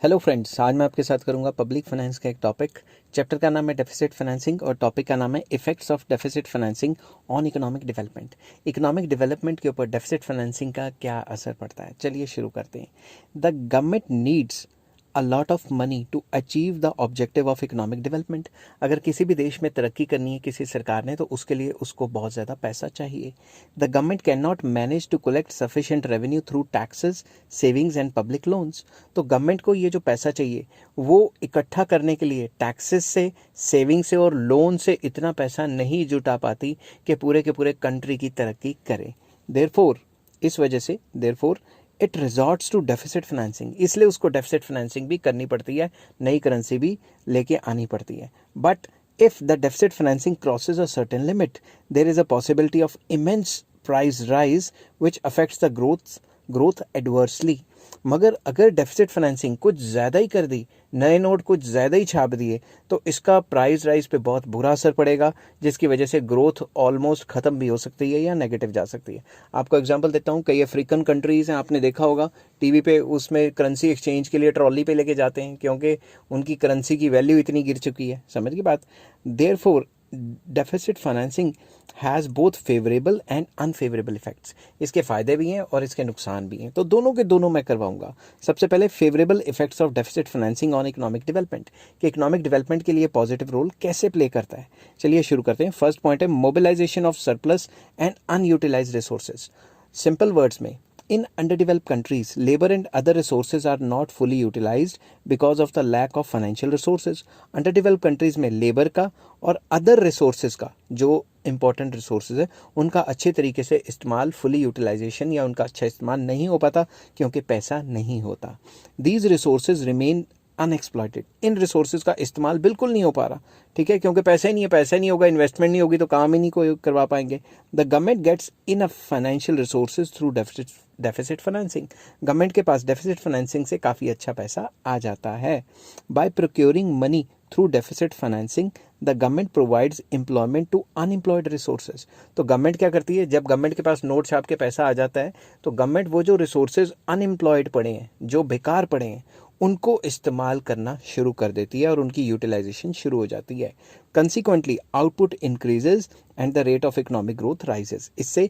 Hello friends, आज मैं आपके साथ करूंगा पब्लिक फाइनेंस का एक टॉपिक। चैप्टर का नाम है डेफिसिट फाइनेंसिंग और टॉपिक का नाम है effects of deficit financing on economic development. Economic development के ऊपर डेफिसिट फाइनेंसिंग का क्या असर पड़ता है, चलिए शुरू करते हैं। The government needs a lot of money to achieve the objective of economic development. अगर किसी भी देश में तरक्की करनी है किसी सरकार ने, तो उसके लिए उसको बहुत ज़्यादा पैसा चाहिए। The government can not manage to collect sufficient revenue through taxes, savings and public loans. तो गवर्नमेंट को ये जो पैसा चाहिए वो इकट्ठा करने के लिए टैक्सेस से, सेविंग से और लोन से इतना पैसा नहीं जुटा पाती कि पूरे के पूरे कंट्री की तरक्की करे। देयरफॉर इस वजह से it resorts to deficit financing, इसलिए उसको डेफिसिट फाइनेंसिंग भी करनी पड़ती है, नई करेंसी भी लेके आनी पड़ती है। But if the deficit financing crosses a certain limit, there is a possibility of immense price rise which affects the growth adversely। मगर अगर डेफिसिट फाइनेंसिंग कुछ ज़्यादा ही कर दी, नए नोट कुछ ज़्यादा ही छाप दिए, तो इसका प्राइस राइज पे बहुत बुरा असर पड़ेगा, जिसकी वजह से ग्रोथ ऑलमोस्ट ख़त्म भी हो सकती है या नेगेटिव जा सकती है। आपको एग्जांपल देता हूँ, कई अफ्रीकन कंट्रीज़ हैं, आपने देखा होगा टीवी पे, उसमें करेंसी एक्सचेंज के लिए ट्रॉली पे लेके जाते हैं क्योंकि उनकी करेंसी की वैल्यू इतनी गिर चुकी है। समझ की बात। Therefore deficit financing has both favourable and unfavourable effects. इसके फ़ायदे भी हैं और इसके नुकसान भी हैं, तो दोनों के दोनों मैं करवाऊंगा। सबसे पहले favourable effects of deficit financing on economic development, कि इकोनॉमिक डेवलपमेंट के लिए पॉजिटिव रोल कैसे प्ले करता है। चलिए शुरू करते हैं। फर्स्ट पॉइंट है mobilisation of surplus and unutilised resources. Simple words में, in underdeveloped countries, labor and other resources are not fully utilized because of the lack of financial resources। Underdeveloped countries में labour का और other resources का, जो important resources है, उनका अच्छे तरीके से इस्तेमाल, फुली यूटिलाइजेशन या उनका अच्छा इस्तेमाल नहीं हो पाता क्योंकि पैसा नहीं होता। These resources remain unexploited. इन रिसोर्सेज का इस्तेमाल बिल्कुल नहीं हो पा रहा, ठीक है, क्योंकि पैसा ही नहीं है, पैसा नहीं होगा, इन्वेस्टमेंट नहीं होगी तो काम ही नहीं कोई करवा पाएंगे। The government gets enough financial resources through deficit financing. Government के पास डेफिसिट फाइनेंसिंग से काफ़ी अच्छा पैसा आ जाता है। By procuring money through deficit financing the government provides employment to unemployed resources. तो गवर्नमेंट क्या करती है, जब गवर्नमेंट के पास नोट छाप के पैसा आ जाता है, तो गवर्नमेंट वो जो रिसोर्सेज अनएम्प्लॉयड पड़े हैं, जो बेकार पड़े हैं, उनको इस्तेमाल करना शुरू कर देती है और उनकी यूटिलाइजेशन शुरू हो जाती है। Consequently output increases and the rate of economic growth rises. इससे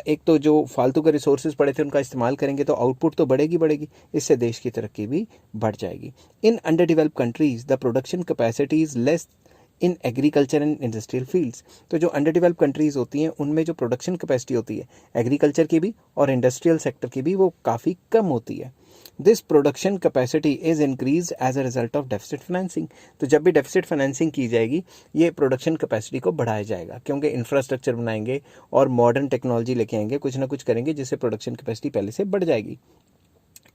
एक तो जो फालतू के रिसोर्सेज पड़े थे उनका इस्तेमाल करेंगे तो आउटपुट तो बढ़ेगी, इससे देश की तरक्की भी बढ़ जाएगी। In under developed countries the production capacity is less in agriculture and industrial fields. तो जो अंडर डेवलप कंट्रीज़ होती हैं उनमें जो प्रोडक्शन कैपेसिटी होती है एग्रीकल्चर की भी और इंडस्ट्रियल सेक्टर की भी, वो काफ़ी कम होती है। This production capacity is increase as a result of deficit financing. तो जब भी डेफिसिट फाइनेंसिंग की जाएगी, ये प्रोडक्शन कैपेसिटी को बढ़ाया जाएगा, क्योंकि इंफ्रास्ट्रक्चर बनाएंगे और मॉडर्न टेक्नोलॉजी लेके आएंगे, कुछ ना कुछ करेंगे जिससे प्रोडक्शन कैपेसिटी पहले से बढ़ जाएगी।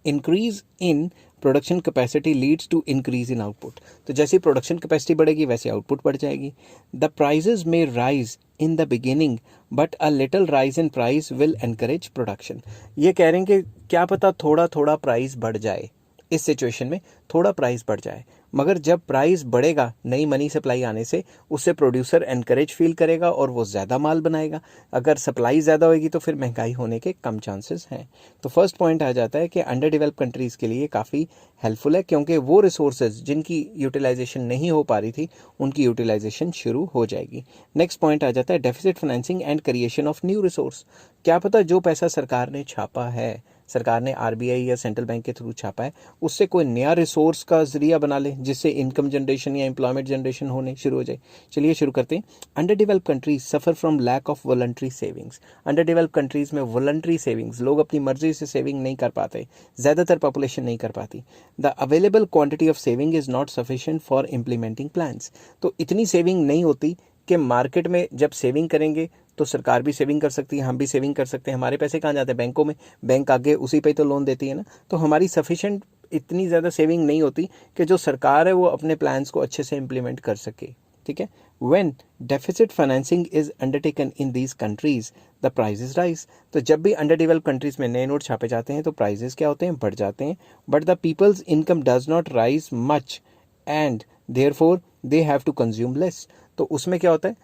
Increase in production capacity leads to increase in output. तो जैसी प्रोडक्शन कैपेसिटी बढ़ेगी वैसे आउटपुट बढ़ जाएगी। द प्राइजेज में rise in the beginning but a little rise in price will encourage production. ये कह रहे हैं कि क्या पता थोड़ा थोड़ा प्राइस बढ़ जाए, इस सिचुएशन में थोड़ा प्राइस बढ़ जाए, मगर जब प्राइस बढ़ेगा नई मनी सप्लाई आने से, उससे प्रोड्यूसर एनकरेज फील करेगा और वो ज़्यादा माल बनाएगा। अगर सप्लाई ज़्यादा होगी तो फिर महंगाई होने के कम चांसेस हैं। तो फर्स्ट पॉइंट आ जाता है कि अंडर डेवलप कंट्रीज़ के लिए काफ़ी हेल्पफुल है, क्योंकि वो रिसोर्सेज जिनकी यूटिलाइजेशन नहीं हो पा रही थी उनकी यूटिलाइजेशन शुरू हो जाएगी। नेक्स्ट पॉइंट आ जाता है deficit financing and creation of new resource. क्या पता जो पैसा सरकार ने छापा है, सरकार ने आरबीआई या सेंट्रल बैंक के थ्रू छापा है, उससे कोई नया रिसोर्स का जरिया बना ले जिससे इनकम जनरेशन या एम्प्लॉयमेंट जनरेशन होने शुरू हो जाए। चलिए शुरू करते हैं। Under develop countries suffer from lack of voluntary savings. Under develop countries में वॉलंटरी सेविंग्स, लोग अपनी मर्जी से सेविंग नहीं कर पाते, ज़्यादातर पॉपुलेशन नहीं कर पाती। The available quantity of saving is not sufficient for implementing plans. तो इतनी सेविंग नहीं होती कि मार्केट में जब सेविंग करेंगे तो सरकार भी सेविंग कर सकती है, हम भी सेविंग कर सकते हैं। हमारे पैसे कहाँ जाते हैं? बैंकों में। बैंक आगे उसी पे तो लोन देती है ना। तो हमारी सफिशिएंट इतनी ज़्यादा सेविंग नहीं होती कि जो सरकार है वो अपने प्लान्स को अच्छे से इम्प्लीमेंट कर सके, ठीक है। When deficit financing is undertaken in these countries the prices rise. तो जब भी अंडर डेवलप कंट्रीज में नए नोट छापे जाते हैं तो प्राइजेस क्या होते हैं? बढ़ जाते हैं। But the peoples income does not rise much and therefore they have to consume less. तो उसमें क्या होता है,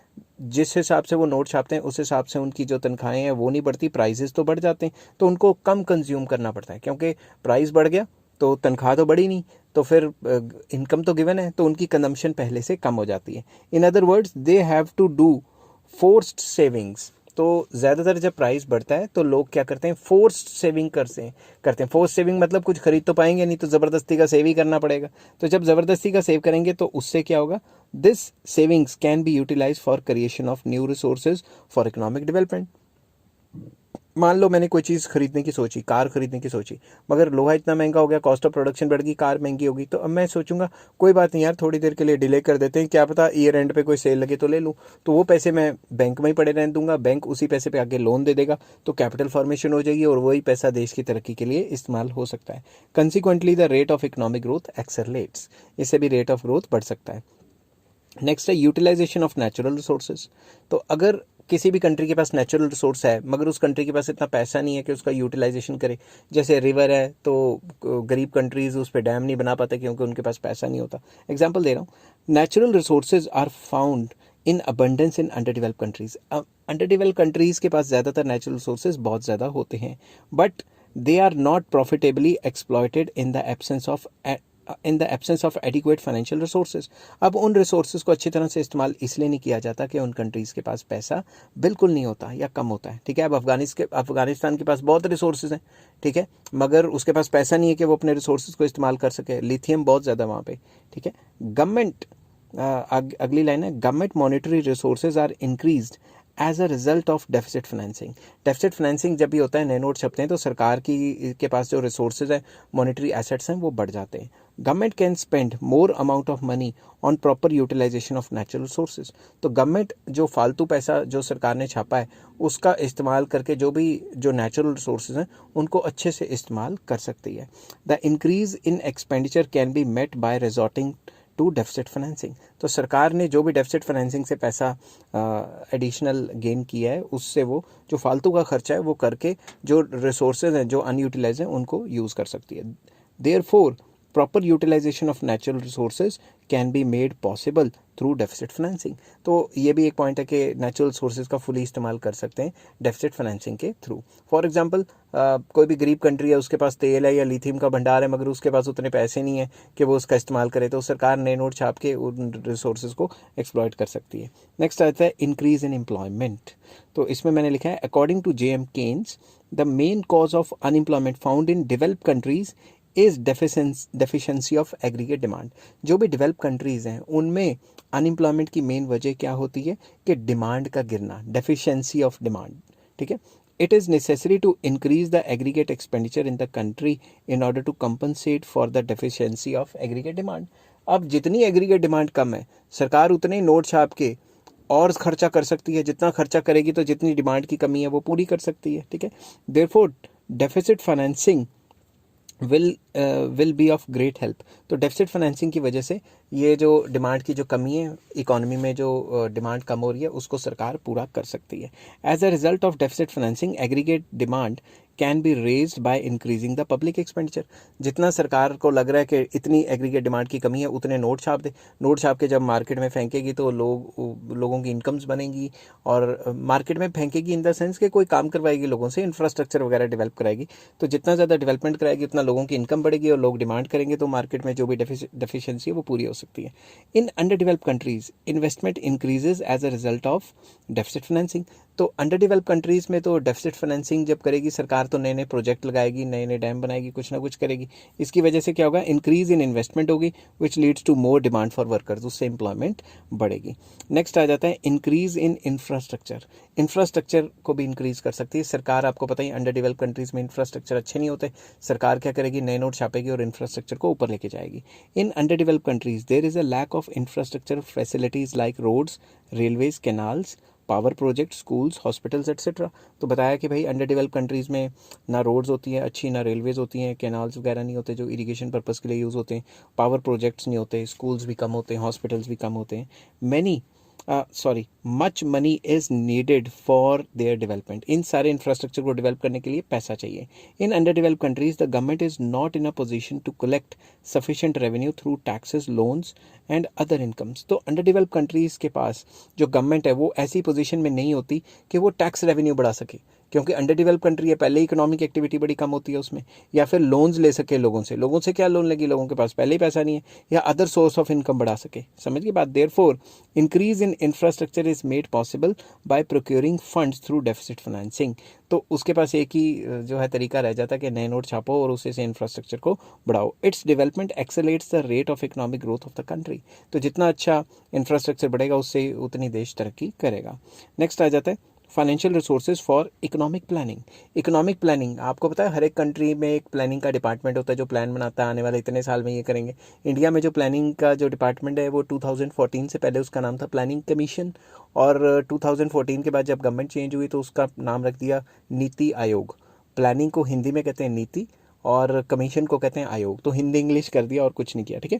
जिस हिसाब से वो नोट छापते हैं उस हिसाब से उनकी जो तनख्वाहें हैं वो नहीं बढ़ती, प्राइजेस तो बढ़ जाते हैं, तो उनको कम कंज्यूम करना पड़ता है, क्योंकि प्राइस बढ़ गया तो तनख्वाह तो बढ़ी नहीं, तो फिर इनकम तो गिवन है, तो उनकी कंजम्पशन पहले से कम हो जाती है। In other words they have to do forced savings. तो ज़्यादातर जब प्राइस बढ़ता है तो लोग क्या करते हैं, फोर्स्ड सेविंग करते हैं। फोर्स्ड सेविंग मतलब कुछ खरीद तो पाएंगे नहीं, तो ज़बरदस्ती का सेव ही करना पड़ेगा। तो जब ज़बरदस्ती का सेव करेंगे तो उससे क्या होगा, this savings can be utilise for creation of new resources for economic development. मान लो मैंने कोई चीज़ खरीदने की सोची, कार खरीदने की सोची, मगर लोहा इतना महंगा हो गया, कॉस्ट ऑफ प्रोडक्शन बढ़ गई, कार महंगी होगी, तो अब मैं सोचूंगा कोई बात नहीं यार, थोड़ी देर के लिए डिले कर देते हैं, क्या पता ईयर एंड पे कोई सेल लगे तो ले लूँ। तो वो पैसे मैं बैंक में ही पड़े रहने दूंगा, बैंक उसी पैसे पे आगे लोन दे देगा, तो कैपिटल फॉर्मेशन हो जाएगी और वही पैसा देश की तरक्की के लिए इस्तेमाल हो सकता है। Consequently the rate of economic growth accelerates, इससे भी रेट ऑफ ग्रोथ बढ़ सकता है। नेक्स्ट है यूटिलाइजेशन ऑफ नेचुरल रिसोर्सेज। तो अगर किसी भी कंट्री के पास नेचुरल रिसोर्स है मगर उस कंट्री के पास इतना पैसा नहीं है कि उसका यूटिलाइजेशन करे, जैसे रिवर है तो गरीब कंट्रीज उस पर डैम नहीं बना पाते क्योंकि उनके पास पैसा नहीं होता। एग्जाम्पल दे रहा हूँ, natural resources are found in abundance in under develop countries. Under develop countries के पास ज़्यादातर नेचुरल रिसोर्सेज बहुत ज़्यादा होते हैं, but they are not profitably exploited in the absence of adequate financial resources. अब उन रिसोर्सेज को अच्छी तरह से इस्तेमाल इसलिए नहीं किया जाता कि उन कंट्रीज़ के पास पैसा बिल्कुल नहीं होता या कम होता है। ठीक है, अब अफगानिस्तान के पास बहुत रिसोर्सेज हैं, ठीक है, मगर उसके पास पैसा नहीं है कि वो अपने रिसोर्सेज को इस्तेमाल कर सके। लिथियम बहुत ज़्यादा वहाँ पे, ठीक है। गवर्नमेंट, अगली लाइन है, government monetary resources are increased as a result of deficit financing. Deficit financing जब भी होता है, नए नोट छपते हैं, तो सरकार के पास जो रिसोर्सेज है, मॉनेटरी एसेट्स हैं, वो बढ़ जाते हैं। Government can spend more amount of money on proper utilisation of natural resources. तो गवर्नमेंट जो फालतू पैसा जो सरकार ने छापा है उसका इस्तेमाल करके जो नेचुरल रिसोर्सेज हैं उनको अच्छे से इस्तेमाल कर सकती है। The increase in expenditure can be met by resorting to deficit financing. तो सरकार ने जो भी डेफिसिट फाइनेंसिंग से पैसा एडिशनल गेन किया है, उससे वो जो फालतू का खर्चा है वो करके जो रिसोर्सेज हैं जो अनयूटिलाइज हैं उनको यूज़ कर सकती है। Therefore proper utilisation of natural resources can be made possible through deficit financing. तो ये भी एक पॉइंट है कि नेचुरल रिसोर्सेज का फुली इस्तेमाल कर सकते हैं डेफिसिट फाइनेंसिंग के थ्रू। फॉर एग्जांपल, कोई भी गरीब कंट्री है, उसके पास तेल है या लिथियम का भंडार है, मगर उसके पास उतने पैसे नहीं है कि वो उसका इस्तेमाल करे, तो सरकार नए नोट छाप के उन रिसोर्सेज को एक्सप्लॉयट कर सकती है। नेक्स्ट आता है इंक्रीज इन एम्प्लॉयमेंट। तो इसमें मैंने लिखा है, according to JM Keynes the main cause of unemployment found in developed countries is deficiency of aggregate demand. जो भी डेवलप कंट्रीज़ हैं उनमें अनएम्प्लॉयमेंट की मेन वजह क्या होती है कि डिमांड का गिरना, डेफिशिएंसी ऑफ डिमांड, ठीक है। It is necessary to increase the aggregate expenditure in the country in order to compensate for the deficiency of aggregate demand. अब जितनी एग्रीगेट डिमांड कम है, सरकार उतने ही नोट छाप के और खर्चा कर सकती है, जितना खर्चा करेगी तो जितनी डिमांड की कमी है वो पूरी कर सकती है, ठीक है। Therefore deficit financing will be of great help. तो डेफिसिट फाइनेंसिंग की वजह से ये जो डिमांड की जो कमी है इकोनॉमी में, जो डिमांड कम हो रही है, उसको सरकार पूरा कर सकती है। As a result of deficit financing aggregate demand can be raised by increasing the public expenditure. जितना सरकार को लग रहा है कि इतनी एग्रीगेट डिमांड की कमी है, उतने नोट छाप दे। नोट छाप के जब मार्केट में फेंकेगी तो लोगों की इनकम्स बनेंगी, और मार्केट में फेंकेगी इन द सेंस कि कोई काम करवाएगी लोगों से, इंफ्रास्ट्रक्चर वगैरह डेवलप कराएगी। तो जितना ज़्यादा डेवलपमेंट कराएगी उतना लोगों की इनकम बढ़ेगी और लोग डिमांड करेंगे, तो मार्केट में जो भी डेफिशिएंसी है वो पूरी हो सकती है। In under develop countries investment increases as a result of deficit financing. तो अंडर डेवलप कंट्रीज में तो डेफिसिट फाइनेंसिंग जब करेगी सरकार, तो नए नए प्रोजेक्ट लगाएगी, नए नए डैम बनाएगी, कुछ ना कुछ करेगी। इसकी वजह से क्या होगा, इंक्रीज इन इन्वेस्टमेंट होगी, which leads to more demand for workers, उससे एम्प्लॉयमेंट बढ़ेगी। नेक्स्ट आ जाता है इंक्रीज इन इंफ्रास्ट्रक्चर। इंफ्रास्ट्रक्चर को भी इंक्रीज कर सकती है सरकार। आपको पता ही अंडर डेवलप कंट्रीज में इंफ्रास्ट्रक्चर अच्छे नहीं होते, सरकार क्या करेगी, नए नोट छापेगी और इंफ्रास्ट्रक्चर को ऊपर लेके जाएगी। In under develop countries there is a lack of infrastructure facilities like roads, railways, canals, power project, schools, hospitals etcetera. तो बताया कि भाई अंडर डेवलप कंट्रीज़ में ना रोड्स होती हैं अच्छी, ना रेलवेज़ होती हैं, कैनाल्स वगैरह नहीं होते जो इरिगेशन पर्पज़ के लिए यूज़ होते हैं, पावर प्रोजेक्ट्स नहीं होते, स्कूल्स भी कम होते हैं, हॉस्पिटल्स भी कम होते हैं। Much money is needed for their development. इन सारे इंफ्रास्ट्रक्चर को डेवलप करने के लिए पैसा चाहिए। In under develop countries the government is not in a position to collect sufficient revenue through taxes, loans and other incomes. तो अंडर डेवलप कंट्रीज़ के पास जो गवर्नमेंट है वो ऐसी पोजीशन में नहीं होती कि वो टैक्स रेवेन्यू बढ़ा सके, क्योंकि अंडर डेवलप कंट्री है, पहले इकोनॉमिक एक्टिविटी बड़ी कम होती है उसमें, या फिर लोन्स ले सके लोगों से क्या लोन लेगी, लोगों के पास पहले ही पैसा नहीं है, या अदर सोर्स ऑफ इनकम बढ़ा सके। समझ गई बात। Therefore increase in infrastructure is made possible by procuring funds through deficit financing. तो उसके पास एक ही जो है तरीका रह जाता है कि नए नोट छापो और उससे इंफ्रास्ट्रक्चर को बढ़ाओ। Its development accelerates the rate of economic growth of the country. तो जितना अच्छा इंफ्रास्ट्रक्चर बढ़ेगा उससे उतनी देश तरक्की करेगा। नेक्स्ट आ जाता है financial resources for economic planning. Economic planning, आपको पता है हर एक कंट्री में एक प्लानिंग का डिपार्टमेंट होता है जो प्लान बनाता है आने वाले इतने साल में ये करेंगे। इंडिया में जो प्लानिंग का जो डिपार्टमेंट है वो 2014 से पहले उसका नाम था प्लानिंग कमीशन, और 2014 के बाद जब गवर्नमेंट चेंज हुई तो उसका नाम रख दिया नीति आयोग। प्लानिंग को हिंदी में कहते हैं नीति और कमीशन को कहते हैं आयोग। तो हिंदी इंग्लिश कर दिया और कुछ नहीं किया, ठीक है,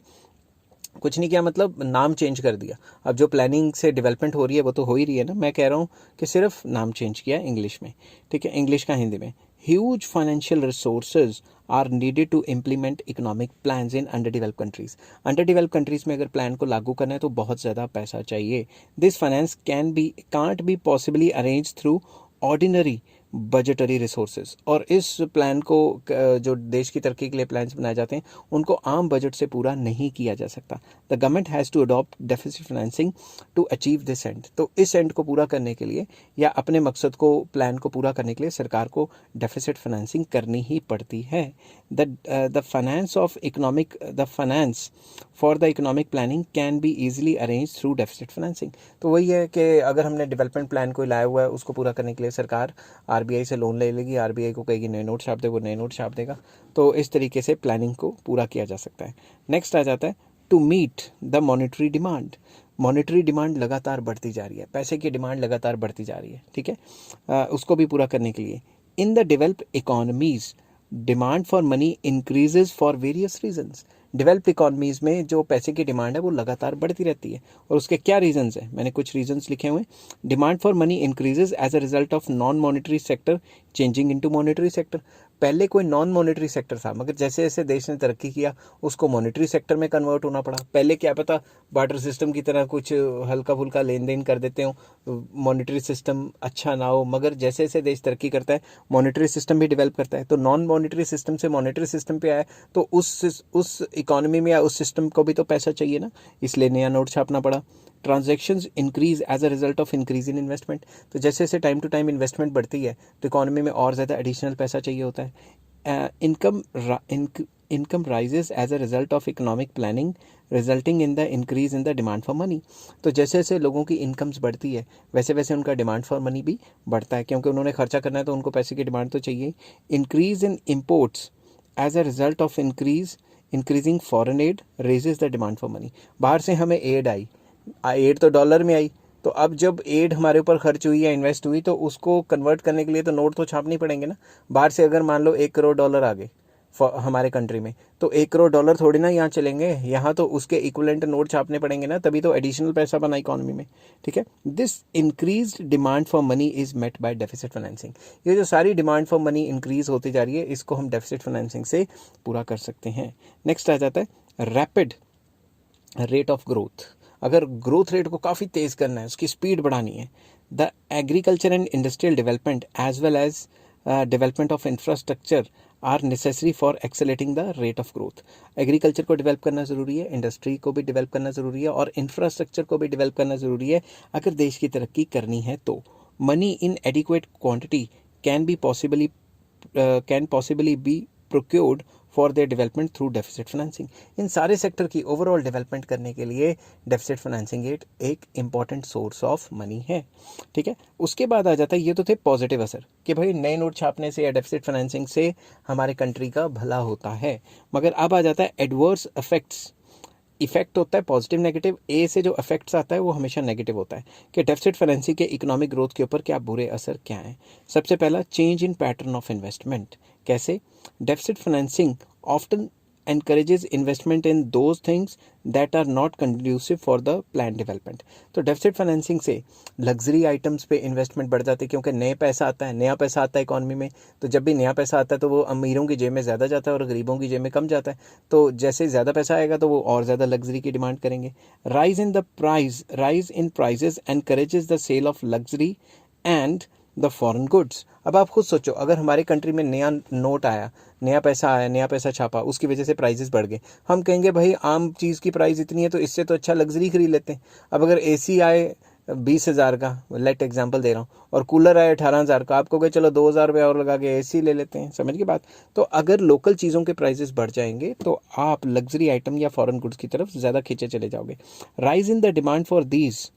कुछ नहीं किया मतलब नाम चेंज कर दिया। अब जो प्लानिंग से डेवलपमेंट हो रही है वो तो हो ही रही है ना, मैं कह रहा हूँ कि सिर्फ नाम चेंज किया इंग्लिश में, ठीक है, इंग्लिश का हिंदी में। Huge financial resources are needed to implement economic plans in under develop countries. Under develop countries में अगर प्लान को लागू करना है तो बहुत ज़्यादा पैसा चाहिए। This finance can't be possibly arrange through ordinary budgetary resources. और इस प्लान को जो देश की तरक्की के लिए प्लान्स बनाए जाते हैं उनको आम बजट से पूरा नहीं किया जा सकता। The government has to adopt deficit financing to achieve this end. तो इस एंड को पूरा करने के लिए या अपने मकसद को प्लान को पूरा करने के लिए सरकार को डेफिसिट फाइनेंसिंग करनी ही पड़ती है। The finance for the economic planning can be easily arrange through deficit financing. तो वही है कि अगर हमने डेवलपमेंट प्लान को लाया हुआ है उसको पूरा करने के लिए सरकार आरबीआई से लोन ले लेगी, आरबीआई को कहेगी नए नोट छाप दे, वो नए नोट छाप देगा। तो इस तरीके से प्लानिंग को पूरा किया जा सकता है। नेक्स्ट आ जाता है to meet the monetary demand. Monetary demand लगातार बढ़ती जा रही है, पैसे की डिमांड लगातार बढ़ती जा रही है, ठीक है, उसको भी पूरा करने के लिए in the developed economies demand for money increases for various reasons. Developed economies में जो पैसे की डिमांड है वो लगातार बढ़ती रहती है, और उसके क्या रीजंस हैं, मैंने कुछ रीजंस लिखे हुए। Demand for money increases as a result of non monetary sector changing into monetary sector. पहले कोई नॉन मॉनेटरी सेक्टर था, मगर जैसे जैसे देश ने तरक्की किया उसको मॉनेटरी सेक्टर में कन्वर्ट होना पड़ा। पहले क्या पता बार्टर सिस्टम की तरह कुछ हल्का फुल्का लेन देन कर देते हो, मॉनेटरी सिस्टम अच्छा ना हो, मगर जैसे जैसे देश तरक्की करता है मॉनेटरी सिस्टम भी डेवलप करता है। तो नॉन मॉनेटरी सिस्टम से मॉनेटरी सिस्टम पे आया तो उस इकोनॉमी में या उस सिस्टम को भी तो पैसा चाहिए ना, इसलिए नया नोट छापना पड़ा। Transactions increase as a result of increase in investment. तो जैसे जैसे टाइम टू टाइम इन्वेस्टमेंट बढ़ती है तो इकोनॉमी में और ज़्यादा एडिशनल पैसा चाहिए होता है। Income rises as a result of economic planning resulting in the increase in the demand for money. तो जैसे जैसे लोगों की इनकम्स बढ़ती है वैसे वैसे उनका डिमांड फॉर मनी भी बढ़ता है, क्योंकि उन्होंने खर्चा करना है तो उनको पैसे की डिमांड तो चाहिए। Increase in imports as a result of increasing foreign aid raises the demand for money. बाहर से हमें एड आई, एड तो डॉलर में आई, तो अब जब एड हमारे ऊपर खर्च हुई या इन्वेस्ट हुई तो उसको कन्वर्ट करने के लिए तो नोट तो छापने पड़ेंगे ना। बाहर से अगर मान लो 1 करोड़ डॉलर आ गए हमारे कंट्री में, तो 1 करोड़ डॉलर थोड़ी ना यहाँ चलेंगे, यहाँ तो उसके इक्विवेलेंट नोट छापने पड़ेंगे ना, तभी तो एडिशनल पैसा बना इकोनॉमी में, ठीक है। This increase demand for money is met by deficit financing. ये जो सारी डिमांड फॉर मनी इंक्रीज होती जा रही है इसको हम डेफिसिट फाइनेंसिंग से पूरा कर सकते हैं। नेक्स्ट आ जाता है रैपिड रेट ऑफ ग्रोथ। अगर ग्रोथ रेट को काफ़ी तेज़ करना है, उसकी स्पीड बढ़ानी है, the agriculture and industrial development as well as development of infrastructure are necessary for accelerating the rate of growth. Agriculture को डेवलप करना ज़रूरी है, इंडस्ट्री को भी डेवलप करना ज़रूरी है, और इंफ्रास्ट्रक्चर को भी डेवलप करना ज़रूरी है अगर देश की तरक्की करनी है तो। Money in adequate quantity can possibly be procured for their development through deficit financing. इन सारे सेक्टर की ओवरऑल डेवलपमेंट करने के लिए डेफिसिट फाइनेंसिंग एक इम्पॉर्टेंट सोर्स ऑफ मनी है, ठीक है। उसके बाद आ जाता है, ये तो थे पॉजिटिव असर कि भाई नए नोट छापने से या डेफिसिट फाइनेंसिंग से हमारे कंट्री का भला होता है, मगर अब आ जाता है एडवर्स इफेक्ट्स। इफेक्ट होता है पॉजिटिव नेगेटिव, ए से जो इफेक्ट्स आता है वो हमेशा नेगेटिव होता है कि डेफिसिट फाइनेंसिंग के इकोनॉमिक ग्रोथ के ऊपर क्या बुरे असर क्या हैं। सबसे पहला, change in pattern of investment. कैसे? Deficit financing often encourages investment in those things that are not conducive for the planned development। तो डेफिसिट फाइनेंसिंग से लग्जरी आइटम्स पे इन्वेस्टमेंट बढ़ जाती है, क्योंकि नया पैसा आता है इकोनॉमी में। तो जब भी नया पैसा आता है तो वो अमीरों की जेब में ज़्यादा जाता है और गरीबों की जेब में कम जाता है। तो जैसे ज़्यादा पैसा आएगा तो वो और ज़्यादा लग्जरी की डिमांड करेंगे। Rise in prices encourages the sale of luxury and the foreign goods. अब आप खुद सोचो, अगर हमारी कंट्री में नया नोट आया, नया पैसा आया, नया पैसा छापा, उसकी वजह से प्राइसेस बढ़ गए, हम कहेंगे भाई आम चीज़ की प्राइस इतनी है तो इससे तो अच्छा लग्जरी खरीद लेते हैं। अब अगर एसी आए 20,000 का, लेट एग्जांपल दे रहा हूँ, और कूलर आए 18,000 का, आपको कहे चलो 2,000 रुपये और लगा के एसी ले लेते हैं। समझ की बात। तो अगर लोकल चीज़ों के प्राइसेस बढ़ जाएंगे तो आप लग्जरी आइटम या फॉरेन गुड्स की तरफ ज़्यादा खींचे चले जाओगे। Rise in the demand for these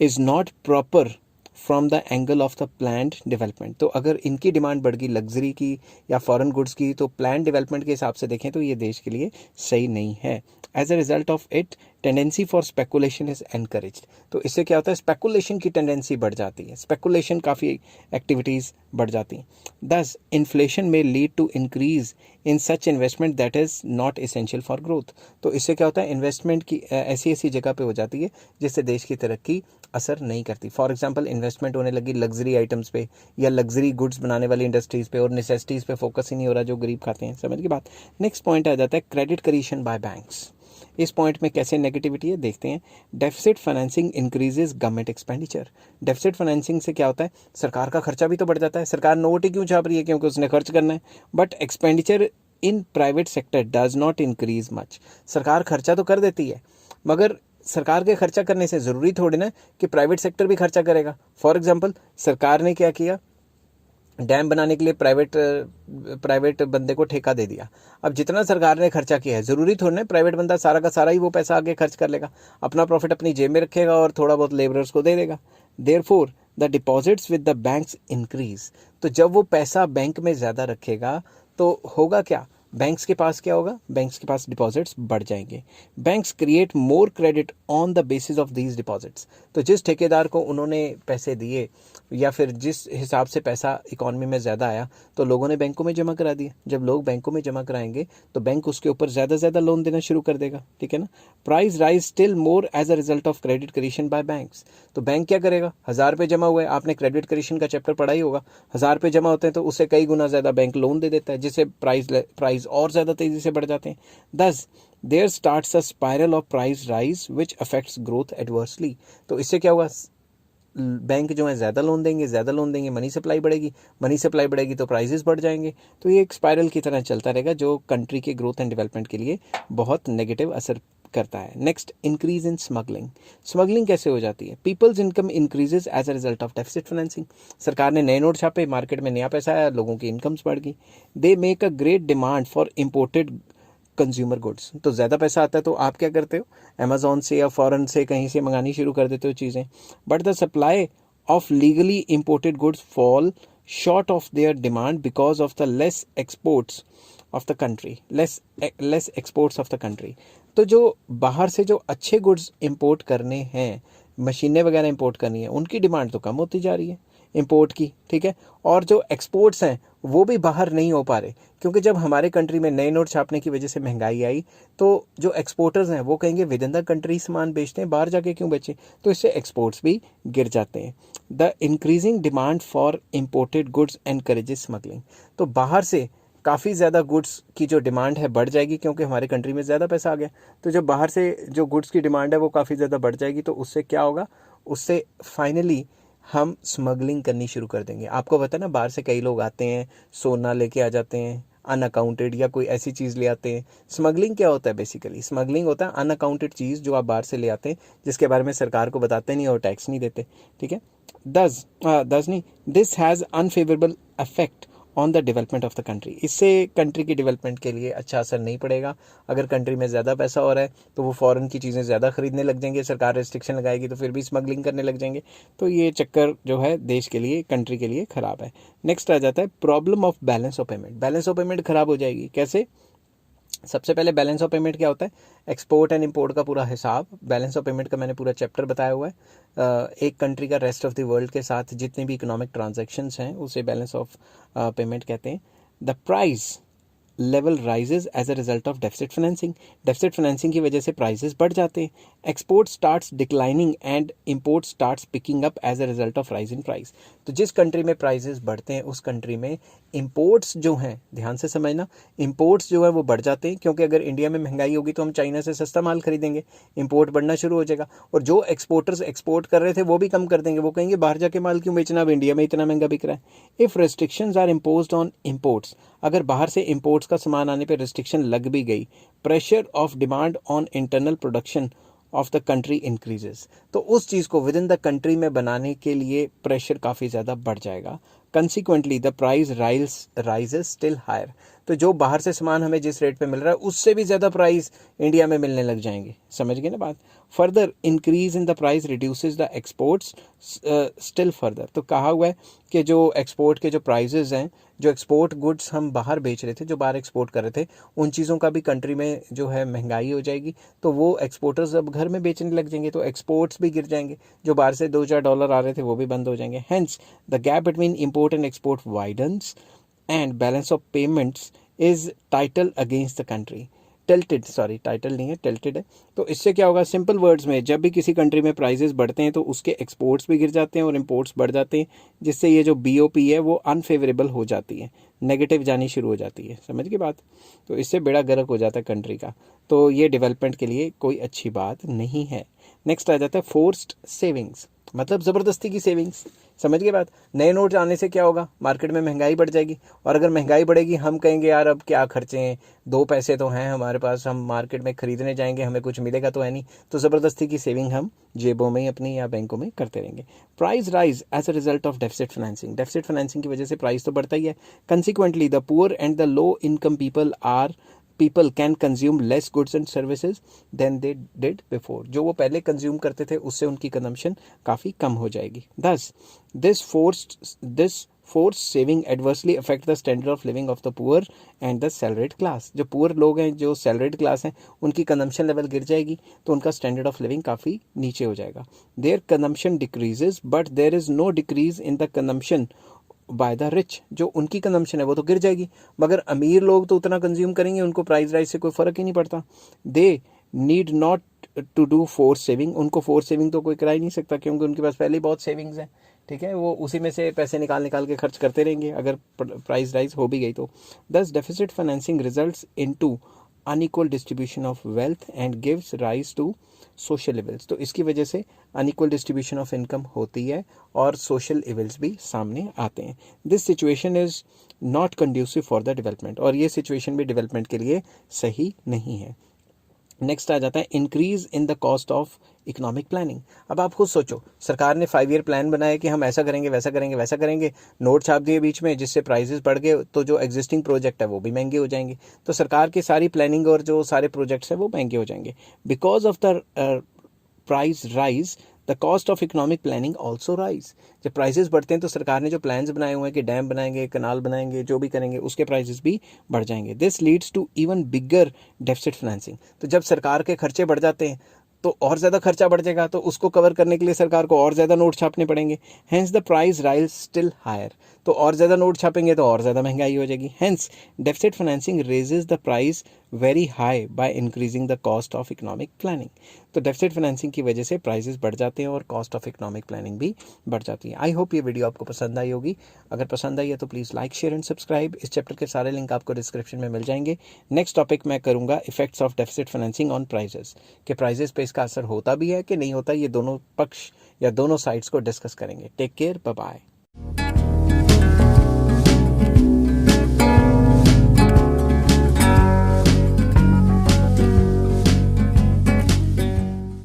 is not proper from the angle of the planned development. तो अगर इनकी डिमांड बढ़ गई लग्जरी की या फॉरेन गुड्स की, तो प्लान डेवलपमेंट के हिसाब से देखें तो ये देश के लिए सही नहीं है। As a result of it tendency for speculation is encouraged. तो इससे क्या होता है, स्पेकुलेशन की टेंडेंसी बढ़ जाती है, स्पेकुलेशन काफ़ी एक्टिविटीज़ बढ़ जाती हैं। Thus inflation may lead to increase in such investment that is not essential for growth. तो इससे क्या होता है, इन्वेस्टमेंट की ऐसी ऐसी जगह पे हो जाती है जिससे देश की तरक्की असर नहीं करती। फॉर एग्जांपल इन्वेस्टमेंट होने लगी लग्जरी आइटम्स पे या लग्जरी गुड्स बनाने वाली इंडस्ट्रीज़ पे, और नेसेसिटीज़ पे फोकस ही नहीं हो रहा जो गरीब खाते हैं। समझ की बात। नेक्स्ट पॉइंट आ जाता है क्रेडिट क्रिएशन बाय बैंक्स। इस पॉइंट में कैसे नेगेटिविटी है देखते हैं। Deficit financing increases government expenditure. Deficit financing से क्या होता है, सरकार का खर्चा भी तो बढ़ जाता है। सरकार नोट ही क्यों छाप रही है, क्योंकि उसने खर्च करना है। But expenditure in private sector does not increase much. सरकार खर्चा तो कर देती है, मगर सरकार के खर्चा करने से ज़रूरी थोड़ी ना कि प्राइवेट सेक्टर भी खर्चा करेगा। फॉर एग्जांपल सरकार ने क्या किया, डैम बनाने के लिए प्राइवेट बंदे को ठेका दे दिया। अब जितना सरकार ने खर्चा किया है, ज़रूरी थोड़ी ना प्राइवेट बंदा सारा का सारा ही वो पैसा आगे खर्च कर लेगा, अपना प्रॉफिट अपनी जेब में रखेगा और थोड़ा बहुत लेबरर्स को दे देगा। Therefore the deposits with the banks increase. तो जब वो पैसा बैंक में ज़्यादा रखेगा तो होगा क्या, बैंक्स के पास क्या होगा, बैंक्स के पास डिपॉजिट्स बढ़ जाएंगे। Banks create more credit on the basis of these deposits. तो जिस ठेकेदार को उन्होंने पैसे दिए या फिर जिस हिसाब से पैसा इकॉनमी में ज़्यादा आया, तो लोगों ने बैंकों में जमा करा दिया। जब लोग बैंकों में जमा कराएंगे तो बैंक उसके ऊपर ज़्यादा लोन देना शुरू कर देगा। ठीक है ना। Price rise still more as a result of credit creation by banks. तो बैंक क्या करेगा, 1,000 रुपये जमा हुए, आपने क्रेडिट क्रिएशन का चैप्टर पढ़ा ही होगा। 1,000 रुपये जमा होते हैं तो उससे कई गुना ज़्यादा बैंक लोन दे देता है, जिससे प्राइस और ज़्यादा तेज़ी से बढ़ जाते हैं। Thus there starts a spiral of price rise which affects growth adversely. तो इससे क्या होगा, बैंक जो है ज़्यादा लोन देंगे, मनी सप्लाई बढ़ेगी तो प्राइसेस बढ़ जाएंगे। तो ये एक स्पाइरल की तरह चलता रहेगा जो कंट्री के ग्रोथ एंड डेवलपमेंट के लिए बहुत नेगेटिव असर करता है। Next, increase in smuggling. Smuggling कैसे हो जाती है, peoples income increases as a result of deficit financing. सरकार ने नए नोट छापे, मार्केट में नया पैसा आया, लोगों की इनकम्स बढ़ गई। They make a great demand for imported consumer goods. तो ज़्यादा पैसा आता है तो आप क्या करते हो, अमेजोन से या फॉरेन से कहीं से मंगानी शुरू कर देते हो चीज़ें। But the supply of legally imported goods fall short of their demand because of the less exports of the country, less exports of the country. तो जो बाहर से जो अच्छे गुड्स इंपोर्ट करने हैं, मशीनें वगैरह इंपोर्ट करनी है, उनकी डिमांड तो कम होती जा रही है इंपोर्ट की। ठीक है। और जो एक्सपोर्ट्स हैं वो भी बाहर नहीं हो पा रहे, क्योंकि जब हमारे कंट्री में नए नोट छापने की वजह से महंगाई आई, तो जो एक्सपोर्टर्स हैं वो कहेंगे विद इन द कंट्री सामान बेचते हैं, बाहर जाके क्यों बेचें। तो इससे एक्सपोर्ट्स भी गिर जाते हैं। The increasing demand for imported goods encourages smuggling. तो बाहर से काफ़ी ज़्यादा गुड्स की जो डिमांड है बढ़ जाएगी, क्योंकि हमारे कंट्री में ज़्यादा पैसा आ गया। तो जब बाहर से जो गुड्स की डिमांड है वो काफ़ी ज़्यादा बढ़ जाएगी, तो उससे क्या होगा, उससे फाइनली हम स्मगलिंग करनी शुरू कर देंगे। आपको पता है ना, बाहर से कई लोग आते हैं, सोना लेके आ जाते हैं अनअकाउंटेड, या कोई ऐसी चीज़ ले आते हैं। स्मगलिंग क्या होता है, बेसिकली स्मगलिंग होता है अनअकाउंटेड चीज़ जो आप बाहर से ले आते हैं, जिसके बारे में सरकार को बताते नहीं और टैक्स नहीं देते। ठीक है। This has unfavourable affect on the development of the country. इससे कंट्री की डेवलपमेंट के लिए अच्छा असर नहीं पड़ेगा। अगर कंट्री में ज़्यादा पैसा हो रहा है तो वो फॉरेन की चीज़ें ज़्यादा खरीदने लग जाएंगे, सरकार रेस्ट्रिक्शन लगाएगी तो फिर भी स्मगलिंग करने लग जाएंगे। तो ये चक्कर जो है देश के लिए, कंट्री के लिए ख़राब है। नेक्स्ट आ जाता है problem of balance of payment. Balance of payment ख़राब हो जाएगी कैसे, सबसे पहले बैलेंस ऑफ पेमेंट क्या होता है, एक्सपोर्ट एंड इंपोर्ट का पूरा हिसाब। बैलेंस ऑफ पेमेंट का मैंने पूरा चैप्टर बताया हुआ है। एक कंट्री का रेस्ट ऑफ द वर्ल्ड के साथ जितने भी इकोनॉमिक ट्रांजैक्शंस हैं उसे बैलेंस ऑफ पेमेंट कहते हैं। The price level rises as a result of deficit financing, deficit financing की वजह से प्राइजेस बढ़ जाते हैं। Export starts declining and import starts picking up as a result of rise in price. तो जिस कंट्री में प्राइजेस बढ़ते हैं उस कंट्री में इंपोर्ट्स जो हैं, ध्यान से समझना, इंपोर्ट्स जो है वो बढ़ जाते हैं, क्योंकि अगर इंडिया में महंगाई होगी तो हम चाइना से सस्ता माल खरीदेंगे, इंपोर्ट बढ़ना शुरू हो जाएगा। और जो एक्सपोर्टर्स एक्सपोर्ट कर रहे थे वो भी कम कर देंगे, वो कहेंगे बाहर जाके माल क्यों बेचना, अब इंडिया में इतना महंगा बिक रहा है। If restrictions are imposed on imports, अगर बाहर से इंपोर्ट्स का सामान आने पे रिस्ट्रिक्शन लग भी गई, pressure of demand on internal production of the country increases, तो उस चीज़ को विद इन द कंट्री में बनाने के लिए प्रेशर काफ़ी ज़्यादा बढ़ जाएगा। Consequently the price rises still higher, तो जो बाहर से सामान हमें जिस रेट पे मिल रहा है उससे भी ज़्यादा प्राइस इंडिया में मिलने लग जाएंगे। समझ गए ना बात। Further increase in the price reduces the exports still further, तो कहा हुआ है कि जो एक्सपोर्ट के जो प्राइजेस हैं, जो एक्सपोर्ट गुड्स हम बाहर बेच रहे थे, जो बाहर एक्सपोर्ट कर रहे थे, उन चीज़ों का भी कंट्री में जो है महंगाई हो जाएगी, तो वो एक्सपोर्टर्स अब घर में बेचने लग जाएंगे, तो एक्सपोर्ट्स भी गिर जाएंगे, जो बाहर से $2-4 आ रहे थे वो भी बंद हो जाएंगे। Hence the gap between import and export widens and balance of payments is title against the country, tilted, sorry title नहीं है, टिल्टेड है। तो इससे क्या होगा, सिंपल वर्ड्स में, जब भी किसी कंट्री में प्राइजेस बढ़ते हैं तो उसके एक्सपोर्ट्स भी गिर जाते हैं और इंपोर्ट्स बढ़ जाते हैं, जिससे ये जो बीओपी है वो अनफेवरेबल हो जाती है, नेगेटिव जानी शुरू हो जाती है। समझ की बात। तो इससे बेड़ा गर्क हो जाता है कंट्री का, तो ये डेवलपमेंट के लिए कोई अच्छी बात नहीं है। नेक्स्ट आ जाता है फोर्स्ड सेविंग्स, मतलब ज़बरदस्ती की सेविंग्स। समझ गए बात। नए नोट आने से क्या होगा, मार्केट में महंगाई बढ़ जाएगी, और अगर महंगाई बढ़ेगी हम कहेंगे यार अब क्या खर्चे हैं, 2 पैसे तो हैं हमारे पास, हम मार्केट में खरीदने जाएंगे हमें कुछ मिलेगा तो है नहीं, तो ज़बरदस्ती की सेविंग हम जेबों में अपनी या बैंकों में करते रहेंगे। Price rise as a result of deficit financing, deficit financing की वजह से प्राइस तो बढ़ता ही है। Consequently the poor and the low income people can consume less goods and services than they did before, जो वो पहले कंज्यूम करते थे उससे उनकी कंजम्पशन काफ़ी कम हो जाएगी। Thus, this forced saving adversely affect the standard of living of the poor and the salaried class, जो पुअर लोग हैं, जो सैलरीड क्लास हैं, उनकी कंजम्पशन लेवल गिर जाएगी तो उनका स्टैंडर्ड ऑफ लिविंग काफ़ी नीचे हो जाएगा। Their consumption decreases but there is no decrease in the consumption by the rich, जो उनकी कंजम्पशन है वो तो गिर जाएगी, मगर अमीर लोग तो उतना कंज्यूम करेंगे, उनको प्राइस राइज से कोई फ़र्क ही नहीं पड़ता। They need not to do force saving, उनको फोर्स सेविंग तो कोई करा ही नहीं सकता, क्योंकि उनके पास पहले ही बहुत सेविंग्स हैं। ठीक है, वो उसी में से पैसे निकाल के खर्च करते रहेंगे अगर प्राइस राइज हो भी गई तो। Thus deficit financing results into unequal distribution of wealth and gives rise to social levels, तो इसकी वजह से अनइक्वल डिस्ट्रीब्यूशन ऑफ इनकम होती है और सोशल लेवल्स भी सामने आते हैं। This situation is not conducive for the development, और ये सिचुएशन भी डेवलपमेंट के लिए सही नहीं है। नेक्स्ट आ जाता है increase in the cost of economic planning. अब आप खुद सोचो, सरकार ने 5 ईयर प्लान बनाया कि हम ऐसा करेंगे वैसा करेंगे वैसा करेंगे, नोट छाप दिए बीच में जिससे प्राइसेस बढ़ गए, तो जो एग्जिस्टिंग प्रोजेक्ट है वो भी महंगे हो जाएंगे, तो सरकार की सारी प्लानिंग और जो सारे प्रोजेक्ट्स हैं वो महंगे हो जाएंगे। Because of the price rise the cost of economic planning also rise, जब प्राइसेस बढ़ते हैं तो सरकार ने जो प्लान्स बनाए हुए हैं कि डैम बनाएंगे, कनाल बनाएंगे, जो भी करेंगे उसके प्राइसेस भी बढ़ जाएंगे। This leads to even bigger deficit financing, तो जब सरकार के खर्चे बढ़ जाते हैं तो और ज़्यादा खर्चा बढ़ जाएगा, तो उसको कवर करने के लिए सरकार को और ज़्यादा नोट छापने पड़ेंगे। Hence the price rise still higher, तो और ज़्यादा नोट छापेंगे तो और ज़्यादा महंगाई हो जाएगी। Hence deficit financing raises the price very high bye increasing the cost of economic planning, तो डेफिसिट फाइनेंसिंग की वजह से प्राइसेस बढ़ जाते हैं और कॉस्ट ऑफ इकोनॉमिक प्लानिंग भी बढ़ जाती है। आई होप ये वीडियो आपको पसंद आई होगी। अगर पसंद आई है तो please like, share and subscribe. इस चैप्टर के सारे लिंक आपको डिस्क्रिप्शन में मिल जाएंगे। नेक्स्ट टॉपिक मैं करूँगा effects of deficit financing on prices, कि प्राइजेस पे इसका असर होता भी है कि नहीं होता, ये दोनों पक्ष या दोनों साइड्स को डिस्कस करेंगे। Take care, bye bye.